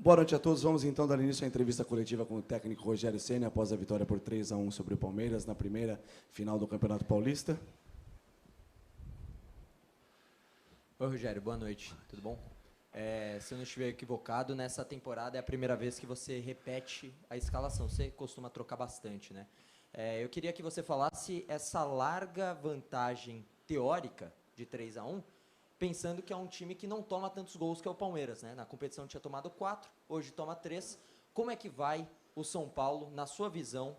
Boa noite a todos. Vamos então dar início à entrevista coletiva com o técnico Rogério Ceni após a vitória por 3-1 sobre o Palmeiras na primeira final do Campeonato Paulista. Oi, Rogério, boa noite, tudo bom? Se eu não estiver equivocado, nessa temporada é a primeira vez que você repete a escalação, você costuma trocar bastante, né? Eu queria que você falasse essa larga vantagem teórica de 3-1, pensando que é um time que não toma tantos gols que é o Palmeiras, né? Na competição tinha tomado 4, hoje toma 3. Como é que vai o São Paulo, na sua visão,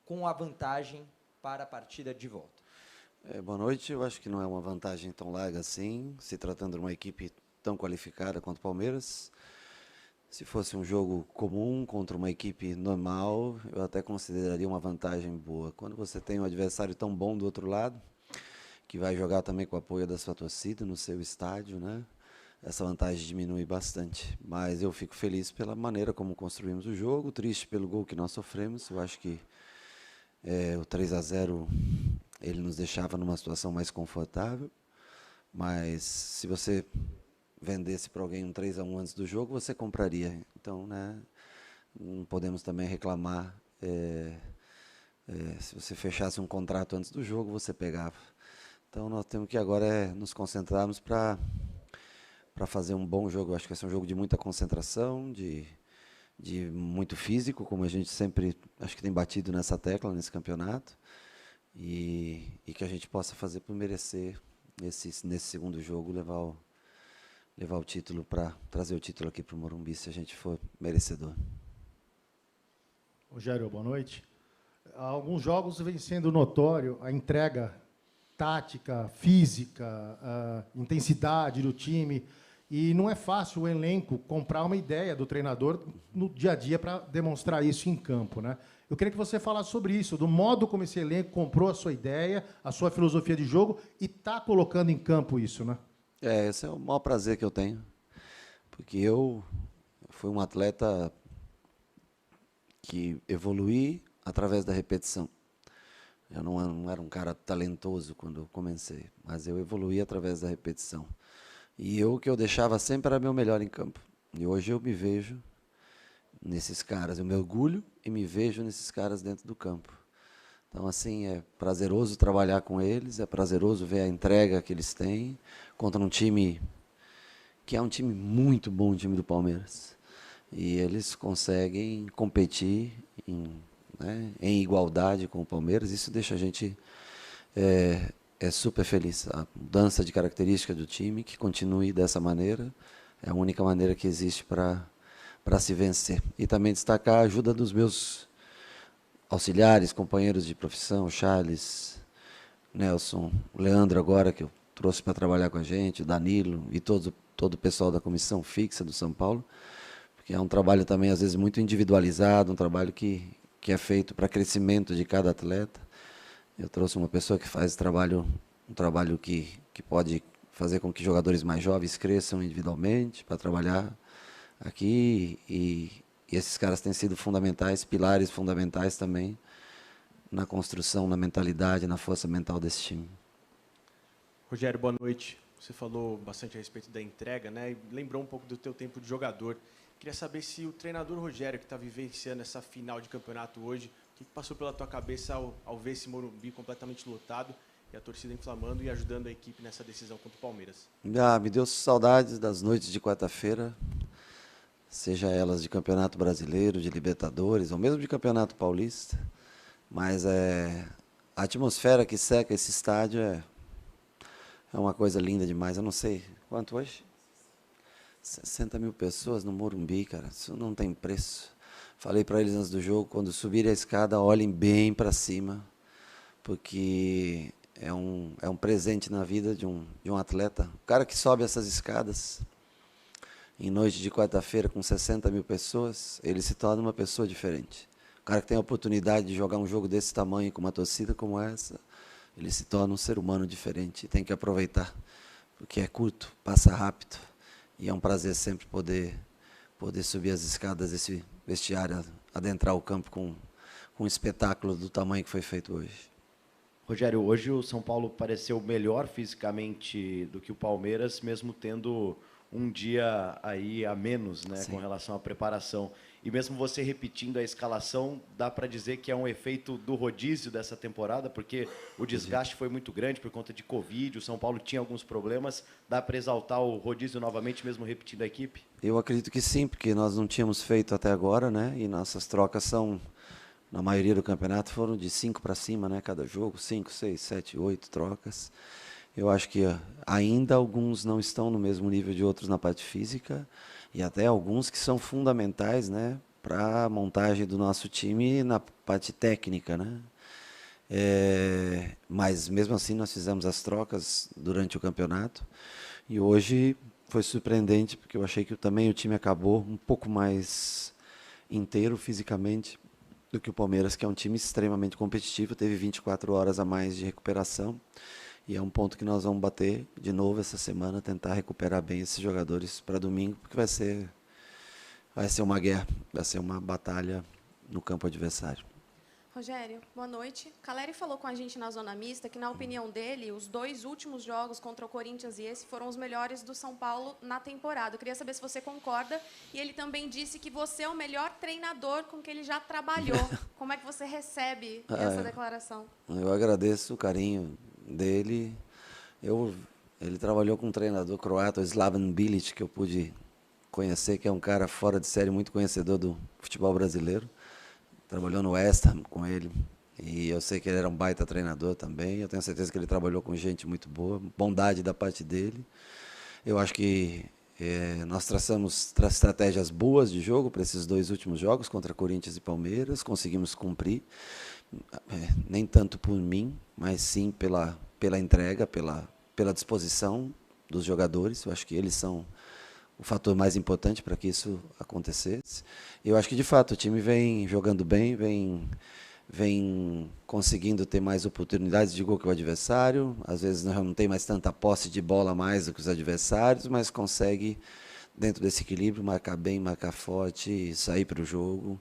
com a vantagem para a partida de volta? Boa noite. Eu acho que não é uma vantagem tão larga assim, se tratando de uma equipe tão qualificada quanto o Palmeiras. Se fosse um jogo comum contra uma equipe normal, eu até consideraria uma vantagem boa. Quando você tem um adversário tão bom do outro lado, que vai jogar também com o apoio da sua torcida no seu estádio, né? Essa vantagem diminui bastante. Mas eu fico feliz pela maneira como construímos o jogo, triste pelo gol que nós sofremos. Eu acho que o 3-0 ele nos deixava numa situação mais confortável, mas se você vendesse para alguém um 3-1 antes do jogo, você compraria. Então, né, não podemos também reclamar. Se você fechasse um contrato antes do jogo, você pegava. Então, nós temos que agora nos concentrarmos para fazer um bom jogo. Eu acho que vai ser um jogo de muita concentração, de muito físico, como a gente sempre acho que tem batido nessa tecla nesse campeonato, e que a gente possa fazer por merecer nesse segundo jogo levar o título, para trazer o título aqui para o Morumbi, se a gente for merecedor. Rogério, boa noite. Há alguns jogos vem sendo notório a entrega tática, física, a intensidade do time, e não é fácil o elenco comprar uma ideia do treinador no dia a dia para demonstrar isso em campo, né? Eu queria que você falasse sobre isso, do modo como esse elenco comprou a sua ideia, a sua filosofia de jogo e está colocando em campo isso, né? Esse é o maior prazer que eu tenho, porque eu fui um atleta que evoluí através da repetição. Eu não era um cara talentoso quando eu comecei, mas eu evoluí através da repetição. E o que eu deixava sempre era meu melhor em campo. E hoje eu me vejo nesses caras, eu me orgulho e me vejo nesses caras dentro do campo. Então, assim, é prazeroso trabalhar com eles, é prazeroso ver a entrega que eles têm contra um time que é um time muito bom, o time do Palmeiras. E eles conseguem competir em igualdade com o Palmeiras. Isso deixa a gente super feliz. A mudança de característica do time, que continue dessa maneira, é a única maneira que existe para se vencer. E também destacar a ajuda dos meus auxiliares, companheiros de profissão, Charles, Nelson, o Leandro agora, que eu trouxe para trabalhar com a gente, o Danilo e todo o pessoal da comissão fixa do São Paulo, porque é um trabalho também, às vezes, muito individualizado, um trabalho que é feito para crescimento de cada atleta. Eu trouxe uma pessoa que faz um trabalho que pode fazer com que jogadores mais jovens cresçam individualmente para trabalhar aqui, e esses caras têm sido fundamentais, pilares fundamentais também na construção, na mentalidade, na força mental desse time. Rogério, boa noite. Você falou bastante a respeito da entrega, né? E lembrou um pouco do teu tempo de jogador. Queria saber se o treinador Rogério, que está vivenciando essa final de campeonato hoje, o que passou pela tua cabeça ao ver esse Morumbi completamente lotado e a torcida inflamando e ajudando a equipe nessa decisão contra o Palmeiras? Me deu saudades das noites de quarta-feira, seja elas de Campeonato Brasileiro, de Libertadores, ou mesmo de Campeonato Paulista. Mas a atmosfera que cerca esse estádio é uma coisa linda demais. Eu não sei quanto hoje? 60 mil pessoas no Morumbi, cara. Isso não tem preço. Falei para eles antes do jogo, quando subirem a escada, olhem bem para cima, porque é um presente na vida de um atleta. O cara que sobe essas escadas em noite de quarta-feira com 60 mil pessoas, ele se torna uma pessoa diferente. O cara que tem a oportunidade de jogar um jogo desse tamanho com uma torcida como essa, ele se torna um ser humano diferente e tem que aproveitar, porque é curto, passa rápido, e é um prazer sempre poder subir as escadas desse vestiário, adentrar o campo com um espetáculo do tamanho que foi feito hoje. Rogério, hoje o São Paulo pareceu melhor fisicamente do que o Palmeiras, mesmo tendo um dia aí a menos, né, Sim. com relação à preparação. E mesmo você repetindo a escalação, dá para dizer que é um efeito do rodízio dessa temporada, porque o desgaste foi muito grande por conta de Covid, o São Paulo tinha alguns problemas. Dá para exaltar o rodízio novamente, mesmo repetindo a equipe? Eu acredito que sim, porque nós não tínhamos feito até agora, né? E nossas trocas são, na maioria do campeonato, foram de 5 para cima, né? Cada jogo, 5, 6, 7, 8 trocas. Eu acho que ainda alguns não estão no mesmo nível de outros na parte física, e até alguns que são fundamentais, né? Para a montagem do nosso time na parte técnica, né? Mas mesmo assim nós fizemos as trocas durante o campeonato e hoje foi surpreendente porque eu achei que também o time acabou um pouco mais inteiro fisicamente do que o Palmeiras, que é um time extremamente competitivo, teve 24 horas a mais de recuperação e é um ponto que nós vamos bater de novo essa semana, tentar recuperar bem esses jogadores para domingo, porque vai ser uma guerra, vai ser uma batalha no campo adversário. Rogério, boa noite. Caleri falou com a gente na Zona Mista que, na opinião dele, os 2 últimos jogos contra o Corinthians e esse foram os melhores do São Paulo na temporada. Eu queria saber se você concorda. E ele também disse que você é o melhor treinador com que ele já trabalhou. Como é que você recebe essa declaração? Eu agradeço o carinho dele. Ele trabalhou com um treinador croata, o Slaven Bilic, que eu pude conhecer, que é um cara fora de série, muito conhecedor do futebol brasileiro. Trabalhou no West Ham com ele, e eu sei que ele era um baita treinador também. Eu tenho certeza que ele trabalhou com gente muito boa, bondade da parte dele. Eu acho que nós traçamos estratégias boas de jogo para esses 2 últimos jogos, contra Corinthians e Palmeiras, conseguimos cumprir, nem tanto por mim, mas sim pela entrega, pela disposição dos jogadores. Eu acho que eles são o fator mais importante para que isso acontecesse. Eu acho que, de fato, o time vem jogando bem, vem conseguindo ter mais oportunidades de gol que o adversário. Às vezes não tem mais tanta posse de bola mais do que os adversários, mas consegue, dentro desse equilíbrio, marcar bem, marcar forte, sair para o jogo.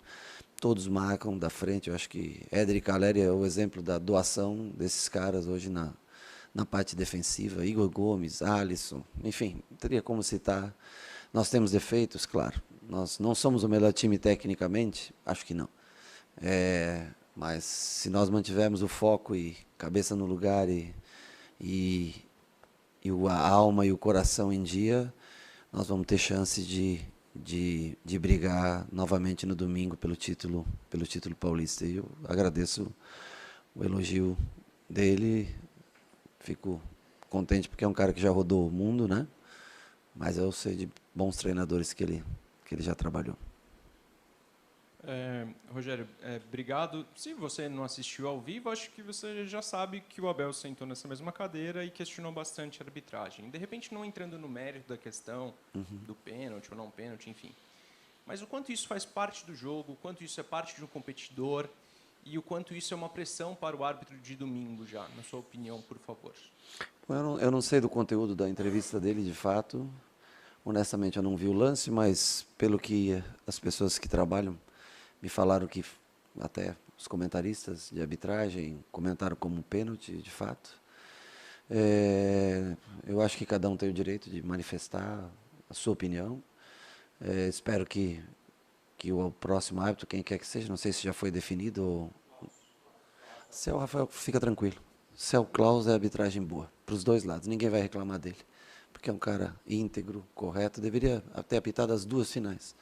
Todos marcam da frente. Eu acho que Éder e Caleri é o exemplo da doação desses caras hoje na parte defensiva. Igor Gomes, Alisson, enfim, teria como citar. Nós temos defeitos, claro. Nós não somos o melhor time tecnicamente, acho que não. Mas se nós mantivermos o foco e cabeça no lugar e a alma e o coração em dia, nós vamos ter chance de brigar novamente no domingo pelo título paulista. E eu agradeço o elogio dele. Fico contente porque é um cara que já rodou o mundo, né? Mas eu sei de bons treinadores que ele já trabalhou. Rogério, obrigado. Se você não assistiu ao vivo, acho que você já sabe que o Abel sentou nessa mesma cadeira e questionou bastante a arbitragem. De repente, não entrando no mérito da questão do pênalti ou não pênalti, enfim. Mas o quanto isso faz parte do jogo, o quanto isso é parte de um competidor e o quanto isso é uma pressão para o árbitro de domingo já, na sua opinião, por favor. Eu não sei do conteúdo da entrevista dele, de fato. Honestamente, eu não vi o lance, mas pelo que as pessoas que trabalham me falaram, que até os comentaristas de arbitragem comentaram como um pênalti, de fato. Eu acho que cada um tem o direito de manifestar a sua opinião. Espero que o próximo árbitro, quem quer que seja, não sei se já foi definido, ou... Se é o Rafael, fica tranquilo. Se é o Klaus, é arbitragem boa, para os 2 lados, ninguém vai reclamar dele, porque é um cara íntegro, correto, deveria ter apitado as 2 finais,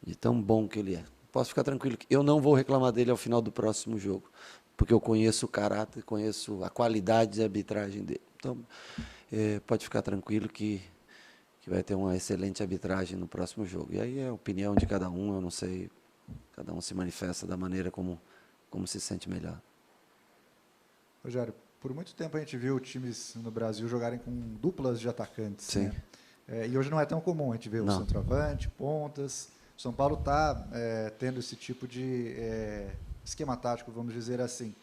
de tão bom que ele é. Posso ficar tranquilo que eu não vou reclamar dele ao final do próximo jogo, porque eu conheço o caráter, conheço a qualidade de arbitragem dele. Então, pode ficar tranquilo que vai ter uma excelente arbitragem no próximo jogo. E aí é a opinião de cada um, eu não sei, cada um se manifesta da maneira como se sente melhor. Rogério, por muito tempo a gente viu times no Brasil jogarem com duplas de atacantes. Sim. Né? E hoje não é tão comum, a gente vê o centroavante, pontas. O São Paulo está tendo esse tipo de esquema tático, vamos dizer assim.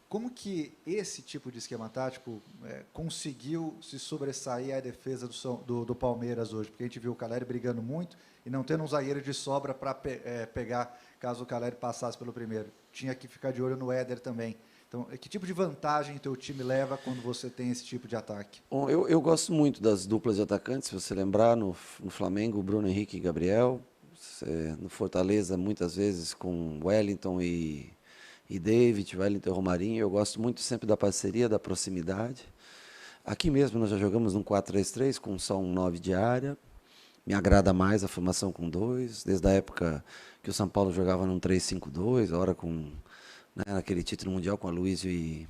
Como que esse tipo de esquema tático conseguiu se sobressair à defesa do Palmeiras hoje? Porque a gente viu o Caleri brigando muito e não tendo um zagueiro de sobra para pegar caso o Caleri passasse pelo primeiro. Tinha que ficar de olho no Éder também. Então, que tipo de vantagem teu time leva quando você tem esse tipo de ataque? Bom, eu gosto muito das duplas de atacantes, se você lembrar, no Flamengo, Bruno Henrique e Gabriel, no Fortaleza, muitas vezes com Wellington e David, Wellington e Romarinho. Eu gosto muito sempre da parceria, da proximidade. Aqui mesmo nós já jogamos num 4-3-3 com só um 9 de área. Me agrada mais a formação com 2, desde a época que o São Paulo jogava num 3-5-2, agora com, né, naquele título mundial com a Luizio e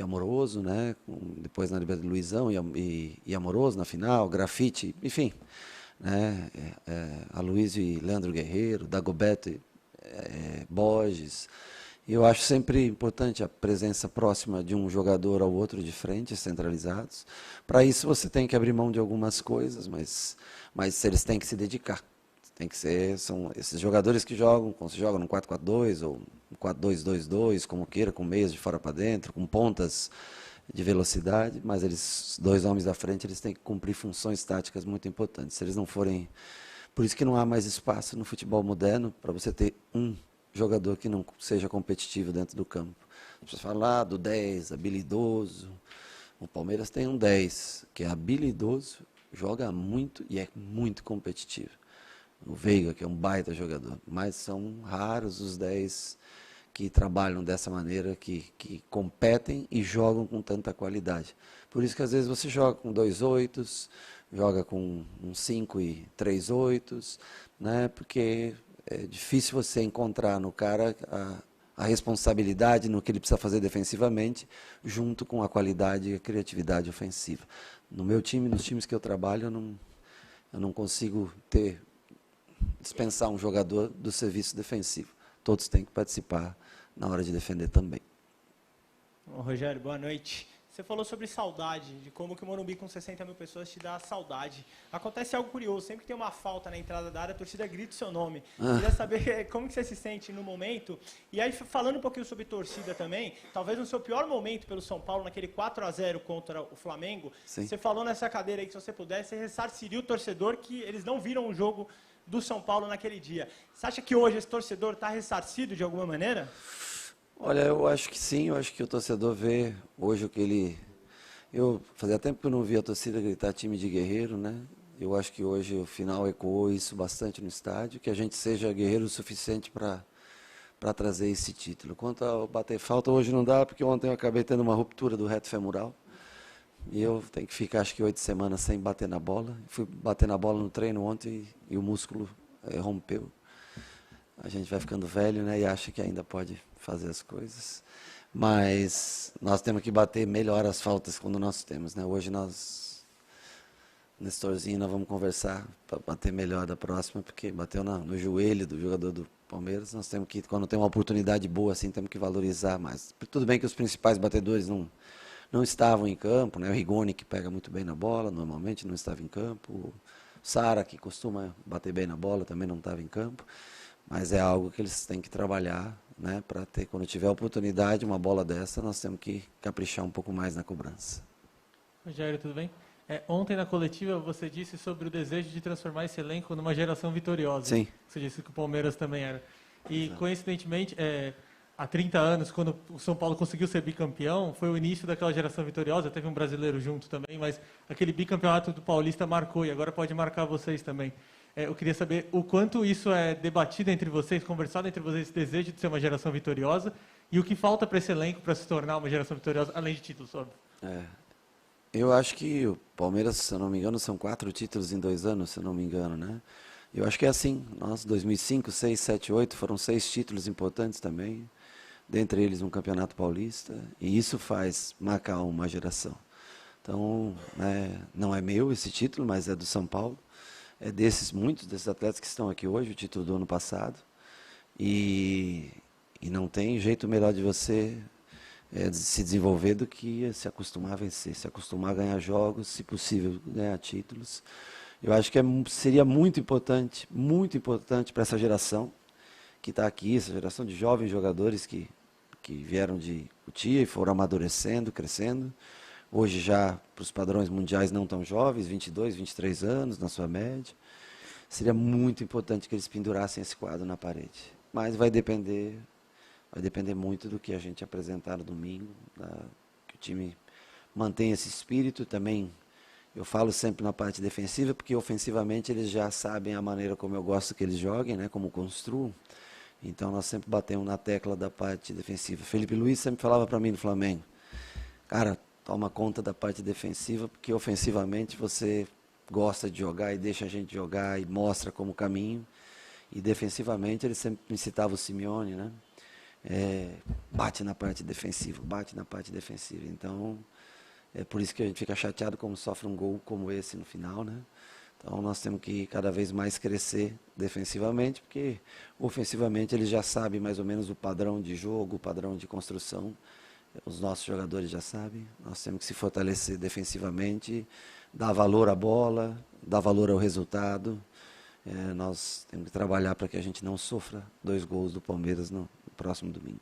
Amoroso, né, depois na Libertadores Luizão e Amoroso na final, Grafite, enfim, né, a Luizio e Leandro Guerreiro, Dagoberto e Borges. Eu acho sempre importante a presença próxima de um jogador ao outro de frente, centralizados. Para isso você tem que abrir mão de algumas coisas, mas eles têm que se dedicar. Tem que ser, são esses jogadores que jogam, quando se joga no 4-4-2 ou no 4-2-2-2, como queira, com meias de fora para dentro, com pontas de velocidade, mas eles, 2 homens da frente, eles têm que cumprir funções táticas muito importantes. Se eles não forem, por isso que não há mais espaço no futebol moderno para você ter um jogador que não seja competitivo dentro do campo. Você falar do 10, habilidoso. O Palmeiras tem um 10, que é habilidoso, joga muito e é muito competitivo. O Veiga, que é um baita jogador. Mas são raros os 10 que trabalham dessa maneira, que competem e jogam com tanta qualidade. Por isso que às vezes você joga com 2 8s, joga com um 5 e 3 8s, né? Porque é difícil você encontrar no cara a responsabilidade no que ele precisa fazer defensivamente, junto com a qualidade e a criatividade ofensiva. No meu time, nos times que eu trabalho, eu não consigo dispensar um jogador do serviço defensivo. Todos têm que participar na hora de defender também. Bom, Rogério, boa noite. Você falou sobre saudade, de como que o Morumbi com 60 mil pessoas te dá saudade. Acontece algo curioso, sempre que tem uma falta na entrada da área, a torcida grita o seu nome. Queria saber como que você se sente no momento. E aí, falando um pouquinho sobre torcida também, talvez no seu pior momento pelo São Paulo, naquele 4-0 contra o Flamengo, Sim. Você falou nessa cadeira aí que se você pudesse, você ressarciria o torcedor que eles não viram o jogo do São Paulo naquele dia. Você acha que hoje esse torcedor está ressarcido de alguma maneira? Olha, eu acho que sim, eu acho que o torcedor vê hoje o que ele... Eu fazia tempo que eu não via a torcida gritar time de guerreiro, né? Eu acho que hoje o final ecoou isso bastante no estádio, que a gente seja guerreiro o suficiente para trazer esse título. Quanto ao bater falta, hoje não dá, porque ontem eu acabei tendo uma ruptura do reto femoral, e eu tenho que ficar acho que 8 semanas sem bater na bola. Fui bater na bola no treino ontem e o músculo rompeu. A gente vai ficando velho, né, e acha que ainda pode fazer as coisas. Mas nós temos que bater melhor as faltas quando nós temos, né? Hoje nós, Nestorzinho, nós vamos conversar para bater melhor da próxima, porque bateu no joelho do jogador do Palmeiras. Nós temos que, quando tem uma oportunidade boa assim, temos que valorizar mais. Tudo bem que os principais batedores não estavam em campo, né? O Rigoni, que pega muito bem na bola, normalmente não estava em campo. O Sara, que costuma bater bem na bola, também não estava em campo. Mas é algo que eles têm que trabalhar, né, para ter, quando tiver oportunidade, uma bola dessa, nós temos que caprichar um pouco mais na cobrança. Rogério, tudo bem? Ontem na coletiva você disse sobre o desejo de transformar esse elenco numa geração vitoriosa. Sim. Você disse que o Palmeiras também era. E, Exato. coincidentemente, há 30 anos, quando o São Paulo conseguiu ser bicampeão, foi o início daquela geração vitoriosa, teve um brasileiro junto também, mas aquele bicampeonato do Paulista marcou, e agora pode marcar vocês também. Eu queria saber o quanto isso é debatido entre vocês, conversado entre vocês, esse desejo de ser uma geração vitoriosa, e o que falta para esse elenco para se tornar uma geração vitoriosa, além de títulos, óbvio. Eu acho que o Palmeiras, se eu não me engano, são 4 títulos em 2 anos, se eu não me engano, né? Eu acho que é assim. Nós, 2005, 6, 7, 8, foram 6 títulos importantes também, dentre eles um campeonato paulista, e isso faz marcar uma geração. Então, não é meu esse título, mas é do São Paulo. É muitos desses atletas que estão aqui hoje, o título do ano passado. E não tem jeito melhor de você se desenvolver do que se acostumar a vencer, se acostumar a ganhar jogos, se possível ganhar títulos. Eu acho que seria muito importante para essa geração que está aqui, essa geração de jovens jogadores que vieram de Cotia e foram amadurecendo, crescendo. Hoje já, para os padrões mundiais, não tão jovens, 22, 23 anos, na sua média. Seria muito importante que eles pendurassem esse quadro na parede. Mas vai depender vai depender muito do que a gente apresentar no domingo, que o time mantenha esse espírito. Também eu falo sempre na parte defensiva, porque ofensivamente eles já sabem a maneira como eu gosto que eles joguem, né, como construam. Então nós sempre batemos na tecla da parte defensiva. Felipe Luiz sempre falava para mim no Flamengo, cara, toma conta da parte defensiva, porque ofensivamente você gosta de jogar e deixa a gente jogar e mostra como caminho. E defensivamente ele sempre me citava o Simeone, né? Bate na parte defensiva, bate na parte defensiva. Então, é por isso que a gente fica chateado como sofre um gol como esse no final, né? Então, nós temos que cada vez mais crescer defensivamente, porque ofensivamente eles já sabem mais ou menos o padrão de jogo, o padrão de construção. Os nossos jogadores já sabem. Nós temos que se fortalecer defensivamente, dar valor à bola, dar valor ao resultado. Nós temos que trabalhar para que a gente não sofra 2 gols do Palmeiras no próximo domingo.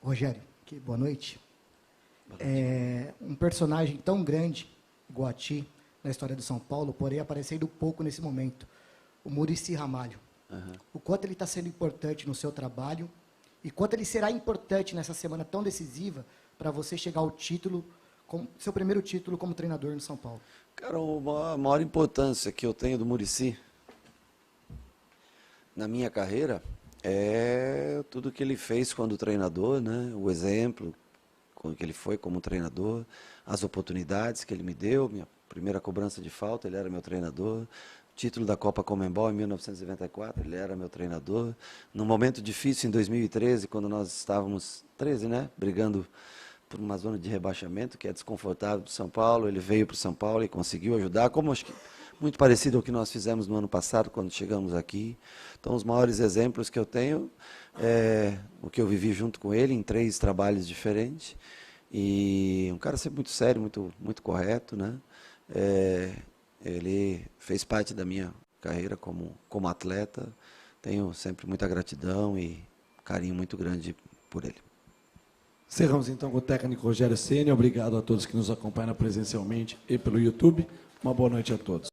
Rogério, boa noite. Um personagem tão grande, igual a ti, na história do São Paulo, porém aparecendo pouco nesse momento, o Muricy Ramalho. O quanto ele está sendo importante no seu trabalho e quanto ele será importante nessa semana tão decisiva para você chegar ao título, seu primeiro título como treinador no São Paulo. Cara, a maior importância que eu tenho do Muricy na minha carreira é tudo que ele fez quando treinador, né? O exemplo que ele foi como treinador, as oportunidades que ele me deu, minha primeira cobrança de falta, ele era meu treinador, título da Copa Conmebol em 1994, ele era meu treinador. Num momento difícil, em 2013, quando nós estávamos, 13, né, brigando por uma zona de rebaixamento, que é desconfortável para o São Paulo, ele veio para o São Paulo e conseguiu ajudar, como acho que muito parecido ao que nós fizemos no ano passado, quando chegamos aqui. Então, os maiores exemplos que eu tenho é o que eu vivi junto com ele, em 3 trabalhos diferentes. E um cara sempre muito sério, muito correto, né? Ele fez parte da minha carreira como atleta. Tenho sempre muita gratidão e carinho muito grande por ele. Encerramos então com o técnico Rogério Ceni. Obrigado a todos que nos acompanham presencialmente e pelo YouTube. Uma boa noite a todos.